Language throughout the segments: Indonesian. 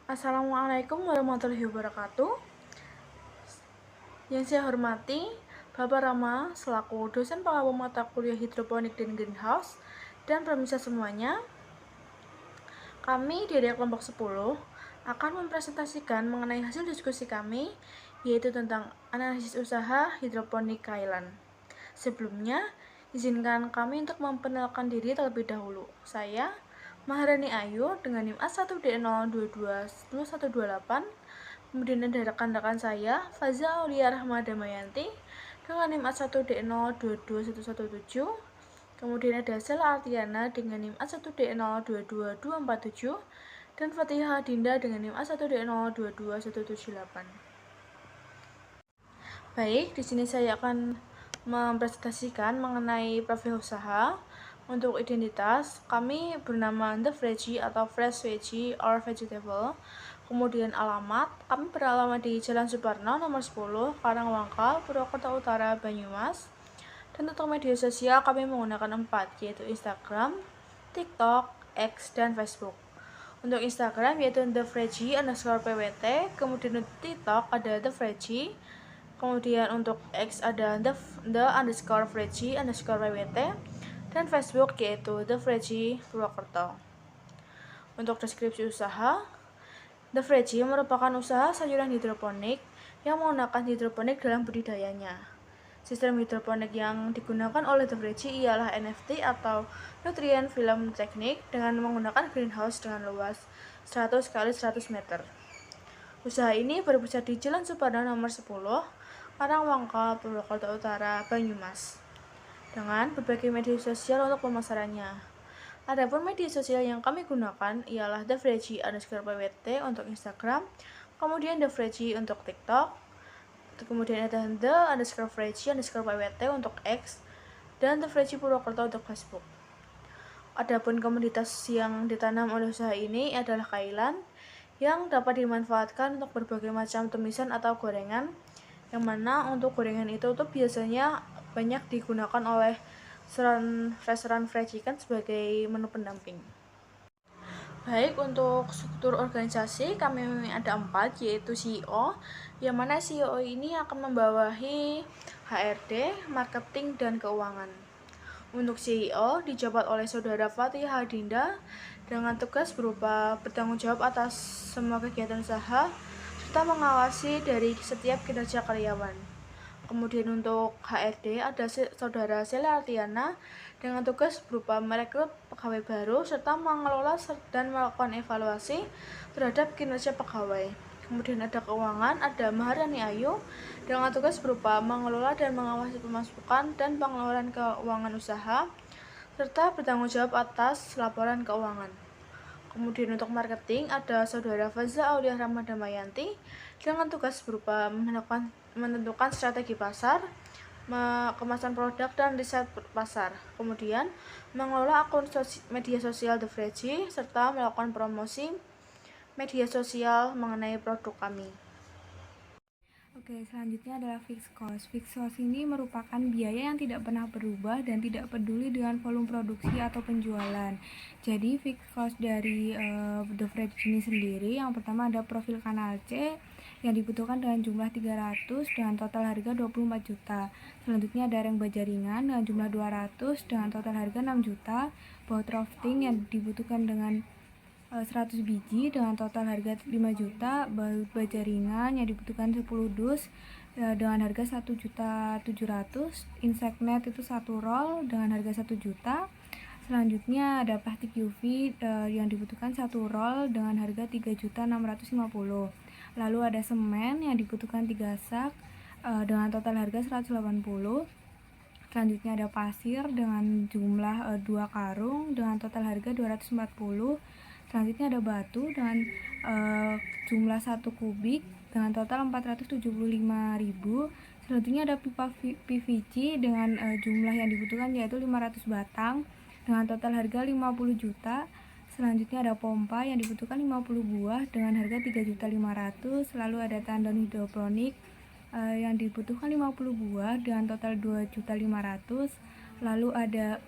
Assalamualaikum warahmatullahi wabarakatuh. Yang saya hormati Bapak Rama selaku dosen pengampu mata kuliah hidroponik dan greenhouse dan pemirsa semuanya. Kami dari kelompok 10 akan mempresentasikan mengenai hasil diskusi kami, yaitu tentang analisis usaha hidroponik Kailan. Sebelumnya, izinkan kami untuk memperkenalkan diri terlebih dahulu. Saya Maharani Ayu dengan NIM A1D0222128. Kemudian ada rekan-rekan saya Faza Aulia Rahma Damayanti dengan NIM A1D022117. Kemudian ada Sela Artiana dengan NIM A1D022247 dan Fatihah Dinda dengan NIM A1D022178. Baik, di sini saya akan mempresentasikan mengenai profil usaha. Untuk identitas, kami bernama The Veggie atau Fresh Veggie or Vegetable. Kemudian alamat, kami beralamat di Jalan Suparno nomor 10, Karangwangkal, Purwokerto Utara, Banyumas. Dan untuk media sosial kami menggunakan 4, yaitu Instagram, TikTok, X, dan Facebook. Untuk Instagram yaitu theveggie_pwt, kemudian untuk TikTok ada theveggie, kemudian untuk X ada the_veggie_pwt, dan Facebook yaitu theveggie Purwokerto. Untuk deskripsi usaha, The Veggie merupakan usaha sayuran hidroponik yang menggunakan hidroponik dalam budidayanya. Sistem hidroponik yang digunakan oleh The Veggie ialah NFT atau Nutrient Film Technique dengan menggunakan greenhouse dengan luas 100 x 100 meter. Usaha ini berpusat di Jalan Suparno nomor 10, Karangwangkal, Purwokerto Utara, Banyumas, dengan berbagai media sosial untuk pemasarannya. Adapun media sosial yang kami gunakan ialah theveggie_pwt untuk Instagram, kemudian theveggie untuk TikTok, kemudian ada the_veggie_pwt untuk X, dan theveggie Purwokerto untuk Facebook. Adapun komoditas yang ditanam oleh usaha ini adalah kailan yang dapat dimanfaatkan untuk berbagai macam tumisan atau gorengan, yang mana untuk gorengan itu tuh biasanya banyak digunakan oleh restoran fried chicken sebagai menu pendamping. Baik, untuk struktur organisasi kami ada 4, yaitu CEO, yang mana CEO ini akan membawahi HRD, marketing, dan keuangan. Untuk CEO dijabat oleh Saudara Fatihah Dinda dengan tugas berupa bertanggung jawab atas semua kegiatan usaha serta mengawasi dari setiap kinerja karyawan. Kemudian untuk HRD ada Saudara Sela Artiana dengan tugas berupa merekrut pegawai baru serta mengelola dan melakukan evaluasi terhadap kinerja pegawai. Kemudian ada keuangan, ada Maharani Ayu dengan tugas berupa mengelola dan mengawasi pemasukan dan pengeluaran keuangan usaha serta bertanggung jawab atas laporan keuangan. Kemudian untuk marketing ada Saudara Faza Aulia Rahma Damayanti dengan tugas berupa menentukan strategi pasar, kemasan produk, dan riset pasar. Kemudian mengelola akun media sosial The Veggie serta melakukan promosi media sosial mengenai produk kami. Oke, selanjutnya adalah fixed cost. Fixed cost ini merupakan biaya yang tidak pernah berubah dan tidak peduli dengan volume produksi atau penjualan. Jadi fixed cost dari The Veggie ini sendiri, yang pertama ada profil kanal C yang dibutuhkan dengan jumlah 300 dengan total harga 24 juta. Selanjutnya ada ring baja ringan dengan jumlah 200 dengan total harga 6 juta. Baut rafting yang dibutuhkan dengan 100 biji dengan total harga 5 juta. Baut baja ringan yang dibutuhkan 10 dus dengan harga 1.700.000. Insect net itu 1 roll dengan harga 1 juta. Selanjutnya ada plastik UV yang dibutuhkan 1 roll dengan harga 3.650.000. Lalu ada semen yang dibutuhkan 3 sak dengan total harga 180. Selanjutnya ada pasir dengan jumlah 2 karung dengan total harga 240. Selanjutnya ada batu dengan jumlah 1 kubik dengan total 475.000. Selanjutnya ada pipa PVC dengan jumlah yang dibutuhkan yaitu 500 batang dengan total harga 50 juta. Selanjutnya ada pompa yang dibutuhkan 50 buah dengan harga 3.500.000. Lalu ada tandon hidroponik yang dibutuhkan 50 buah dengan total 2.500.000. Lalu ada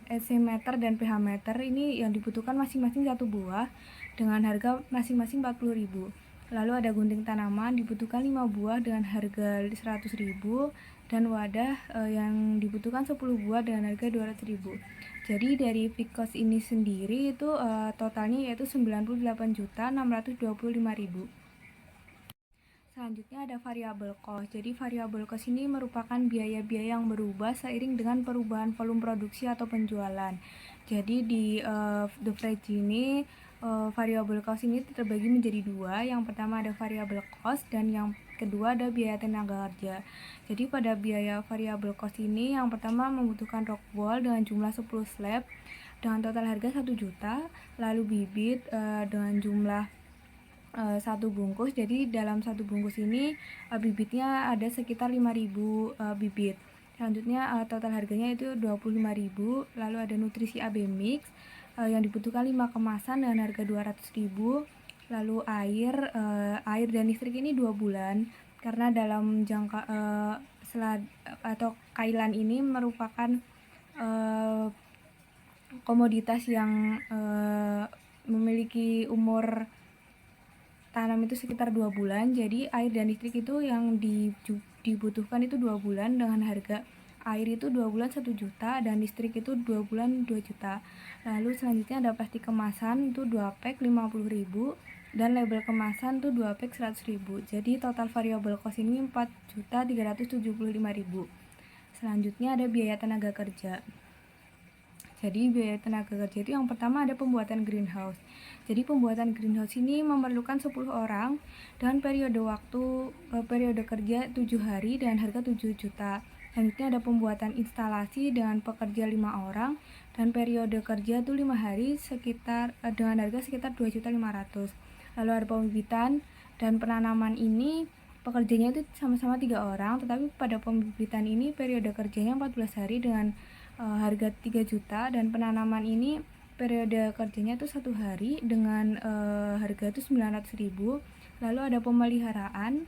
EC meter dan pH meter ini yang dibutuhkan masing-masing 1 buah dengan harga masing-masing 40.000. Lalu ada gunting tanaman dibutuhkan 5 buah dengan harga 100.000 dan wadah yang dibutuhkan 10 buah dengan harga 200.000. Jadi dari fixed cost ini sendiri itu totalnya yaitu 98.625.000. Selanjutnya ada variable cost. Jadi variable cost ini merupakan biaya-biaya yang berubah seiring dengan perubahan volume produksi atau penjualan. Jadi di The Fridge ini variable cost ini terbagi menjadi dua. Yang pertama ada variable cost dan yang kedua ada biaya tenaga kerja. Jadi pada biaya variable cost ini yang pertama membutuhkan rock wool dengan jumlah 10 slab dengan total harga 1 juta, lalu bibit dengan jumlah 1 bungkus. Jadi dalam 1 bungkus ini bibitnya ada sekitar 5.000 bibit. Selanjutnya total harganya itu 25.000. Lalu ada nutrisi AB mix yang dibutuhkan 5 kemasan dengan harga 200.000. Lalu air dan listrik ini 2 bulan karena dalam jangka atau kailan ini merupakan komoditas yang memiliki umur tanam itu sekitar 2 bulan. Jadi air dan listrik itu yang dibutuhkan itu 2 bulan dengan harga air itu 2 bulan 1 juta dan listrik itu 2 bulan 2 juta. Lalu selanjutnya ada plastik kemasan itu 2 pack 50.000 dan label kemasan itu 2 pack 100.000. Jadi total variable cost ini 4.375.000. Selanjutnya ada biaya tenaga kerja. Jadi biaya tenaga kerja itu yang pertama ada pembuatan greenhouse. Jadi pembuatan greenhouse ini memerlukan 10 orang dan periode kerja 7 hari dan harga 7 juta. Selanjutnya ada pembuatan instalasi dengan pekerja 5 orang dan periode kerja itu 5 hari dengan harga sekitar 2.500.000. Lalu ada pembibitan dan penanaman ini pekerjanya itu sama-sama 3 orang, tetapi pada pembibitan ini periode kerjanya 14 hari dengan harga 3 juta dan penanaman ini periode kerjanya itu 1 hari dengan harga itu 900.000. Lalu ada pemeliharaan,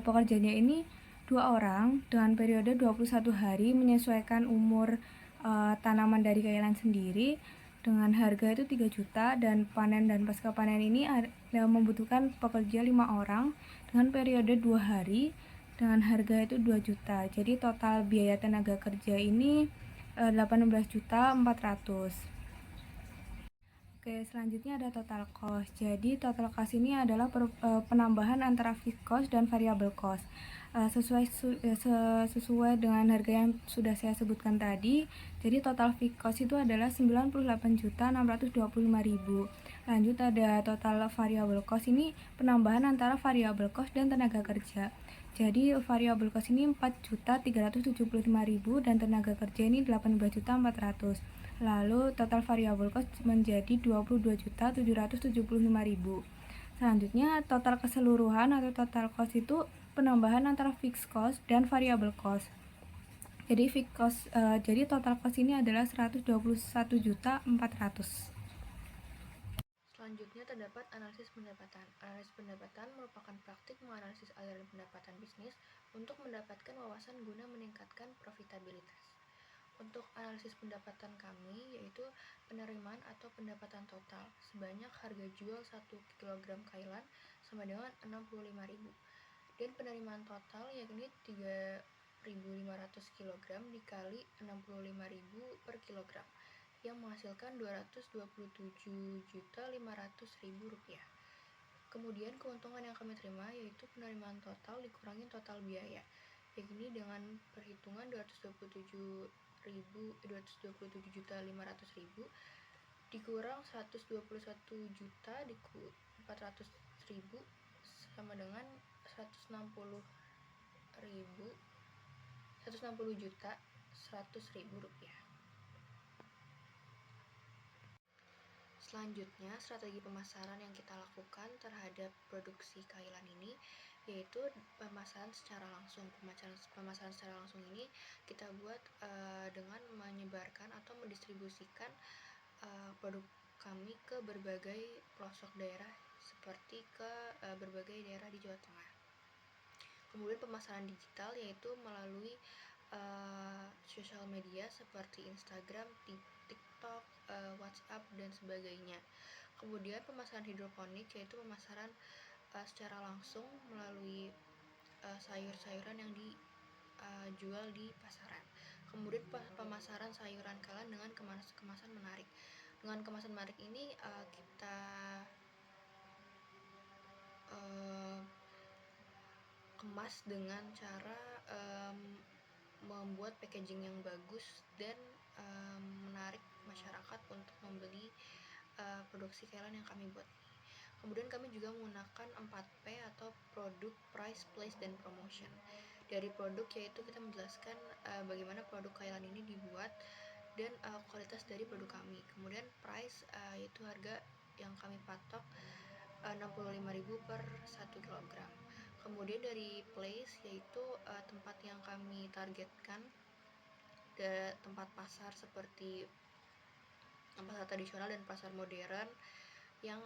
pekerjanya ini 2 orang dengan periode 21 hari menyesuaikan umur tanaman dari kailan sendiri dengan harga itu 3 juta dan panen dan pasca panen ini membutuhkan pekerja 5 orang dengan periode 2 hari dengan harga itu 2 juta. Jadi total biaya tenaga kerja ini 18.400.000. Oke, selanjutnya ada total cost. Jadi total cost ini adalah penambahan antara fixed cost dan variable cost. Sesuai dengan harga yang sudah saya sebutkan tadi. Jadi total fixed cost itu adalah 98.625.000. Lanjut ada total variable cost ini penambahan antara variable cost dan tenaga kerja. Jadi variable cost ini 4.375.000 dan tenaga kerja ini 18.400.000. Lalu total variable cost menjadi 22.775.000. Selanjutnya total keseluruhan atau total cost itu penambahan antara fixed cost dan variable cost. Jadi total cost ini adalah 121.400.000. Selanjutnya terdapat analisis pendapatan. Analisis pendapatan merupakan praktik menganalisis aliran pendapatan bisnis untuk mendapatkan wawasan guna meningkatkan profitabilitas. Untuk analisis pendapatan kami yaitu penerimaan atau pendapatan total sebanyak harga jual 1 kg kailan sama dengan 65.000 dan penerimaan total yakni 3.500 kg dikali 65.000 per kilogram yang menghasilkan 227.500.000 rupiah. Kemudian keuntungan yang kami terima yaitu penerimaan total dikurangi total biaya, yakni dengan perhitungan 227.500.000 dikurang 121.400.000 sama dengan 160.100.000 rupiah. Selanjutnya, strategi pemasaran yang kita lakukan terhadap produksi kailan ini yaitu pemasaran secara langsung. Pemasaran secara langsung ini kita buat dengan menyebarkan atau mendistribusikan produk kami ke berbagai pelosok daerah seperti ke berbagai daerah di Jawa Tengah. Kemudian pemasaran digital yaitu melalui sosial media seperti Instagram, TikTok, WhatsApp dan sebagainya. Kemudian pemasaran hidroponik yaitu pemasaran secara langsung melalui sayur-sayuran yang dijual di pasaran. Kemudian pemasaran sayuran kalian dengan kemasan menarik. Dengan kemasan menarik ini kita kemas dengan cara membuat packaging yang bagus dan menarik masyarakat untuk membeli produksi Kailan yang kami buat. Kemudian kami juga menggunakan 4P atau produk, price, place, dan promotion. Dari produk yaitu kita menjelaskan bagaimana produk Kailan ini dibuat dan kualitas dari produk kami. Kemudian price yaitu harga yang kami patok 65.000 per 1 kg. Kemudian dari place yaitu tempat yang kami targetkan, tempat pasar seperti pasar tradisional dan pasar modern yang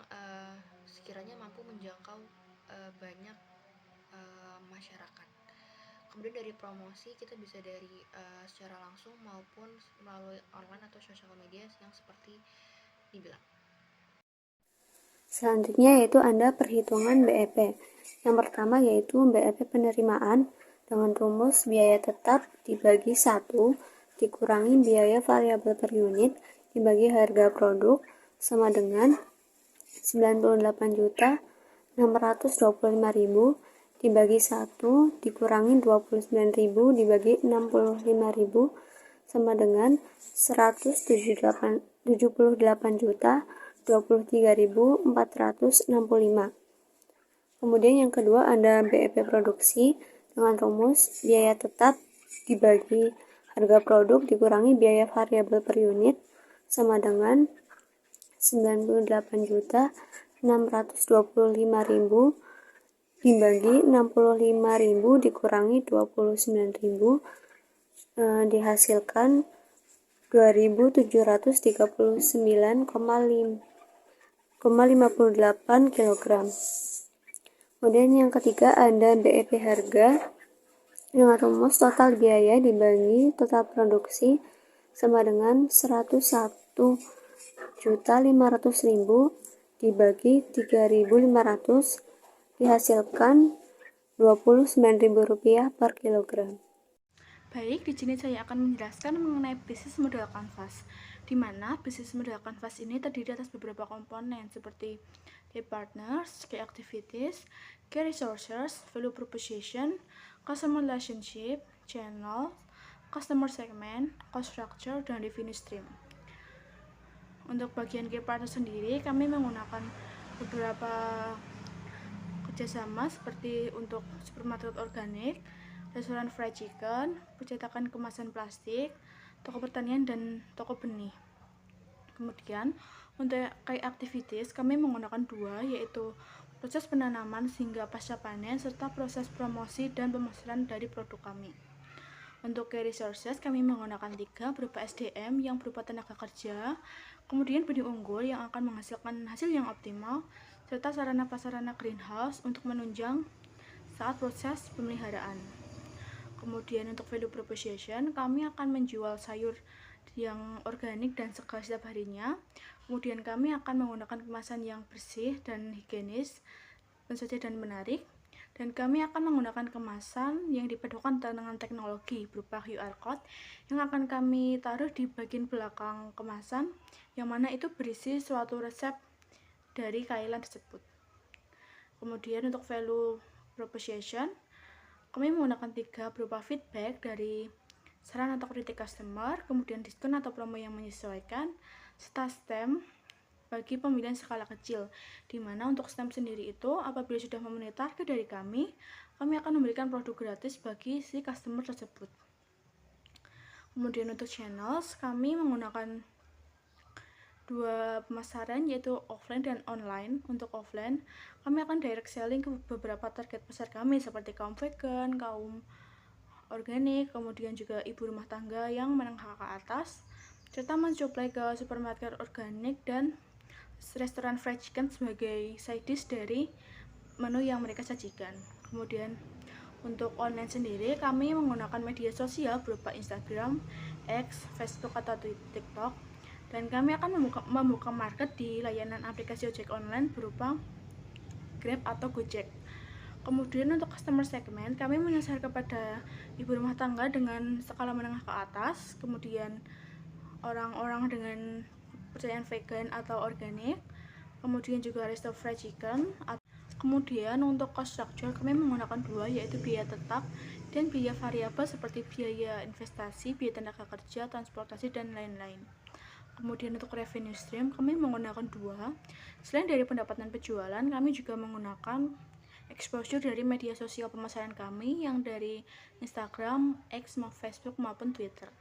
sekiranya mampu menjangkau banyak masyarakat. Kemudian dari promosi kita bisa dari secara langsung maupun melalui online atau sosial media yang seperti dibilang. Selanjutnya yaitu Anda perhitungan BEP. Yang pertama yaitu BEP penerimaan dengan rumus biaya tetap dibagi 1 dikurangi biaya variabel per unit dibagi harga produk sama dengan 98.625.000 dibagi 1 dikurangi 29.000 dibagi 65.000 sama dengan 178.23.465. Kemudian yang kedua ada BEP produksi dengan rumus biaya tetap dibagi harga produk dikurangi biaya variabel per unit sama dengan 98.625.000 dibagi 65.000 dikurangi 29.000 dihasilkan 2.739,58 kg. Kemudian yang ketiga ada BEP harga dengan rumus total biaya dibagi total produksi sama dengan 101.500.000 dibagi 3.500 dihasilkan Rp29.000 per kilogram. Baik, di sini saya akan menjelaskan mengenai bisnis model kanvas, di mana bisnis model kanvas ini terdiri atas beberapa komponen seperti key partners, key activities, key resources, value proposition, customer relationship, channel, customer segment, cost structure, dan revenue stream. Untuk bagian key partner sendiri, kami menggunakan beberapa kerjasama seperti untuk supermarket organik, restoran fried chicken, percetakan kemasan plastik, toko pertanian, dan toko benih. Kemudian untuk key activities kami menggunakan 2, yaitu proses penanaman hingga pasca panen serta proses promosi dan pemasaran dari produk kami. Untuk key resources kami menggunakan 3 berupa SDM yang berupa tenaga kerja, kemudian benih unggul yang akan menghasilkan hasil yang optimal, serta sarana prasarana greenhouse untuk menunjang saat proses pemeliharaan. Kemudian untuk value proposition, kami akan menjual sayur yang organik dan segar setiap harinya. Kemudian kami akan menggunakan kemasan yang bersih dan higienis, tentu saja dan menarik. Dan kami akan menggunakan kemasan yang dipadukan dengan teknologi berupa QR code yang akan kami taruh di bagian belakang kemasan, yang mana itu berisi suatu resep dari Kailan tersebut. Kemudian untuk value proposition, kami menggunakan 3 berupa feedback dari saran atau kritik customer, kemudian diskon atau promo yang menyesuaikan, serta stem bagi pemilihan skala kecil, di mana untuk stem sendiri itu apabila sudah memenuhi target dari kami akan memberikan produk gratis bagi si customer tersebut. Kemudian untuk channels, kami menggunakan 2 pemasaran yaitu offline dan online. Untuk offline, kami akan direct selling ke beberapa target pasar kami seperti kaum vegan, kaum organik, kemudian juga ibu rumah tangga yang menengah ke atas, serta mensuplai ke supermarket organik dan restoran fried chicken sebagai side dish dari menu yang mereka sajikan. Kemudian Untuk online sendiri, kami menggunakan media sosial berupa Instagram, X, Facebook, atau TikTok. Dan kami akan membuka market di layanan aplikasi ojek online berupa Grab atau Gojek. Kemudian untuk customer segment, kami menyasar kepada ibu rumah tangga dengan skala menengah ke atas, kemudian orang-orang dengan kepercayaan vegan atau organik, kemudian juga resto fried chicken. Kemudian untuk cost structure kami menggunakan dua, yaitu biaya tetap dan biaya variabel seperti biaya investasi, biaya tenaga kerja, transportasi, dan lain-lain. Kemudian untuk revenue stream kami menggunakan dua. Selain dari pendapatan penjualan, kami juga menggunakan exposure dari media sosial pemasaran kami yang dari Instagram, X, Facebook maupun Twitter.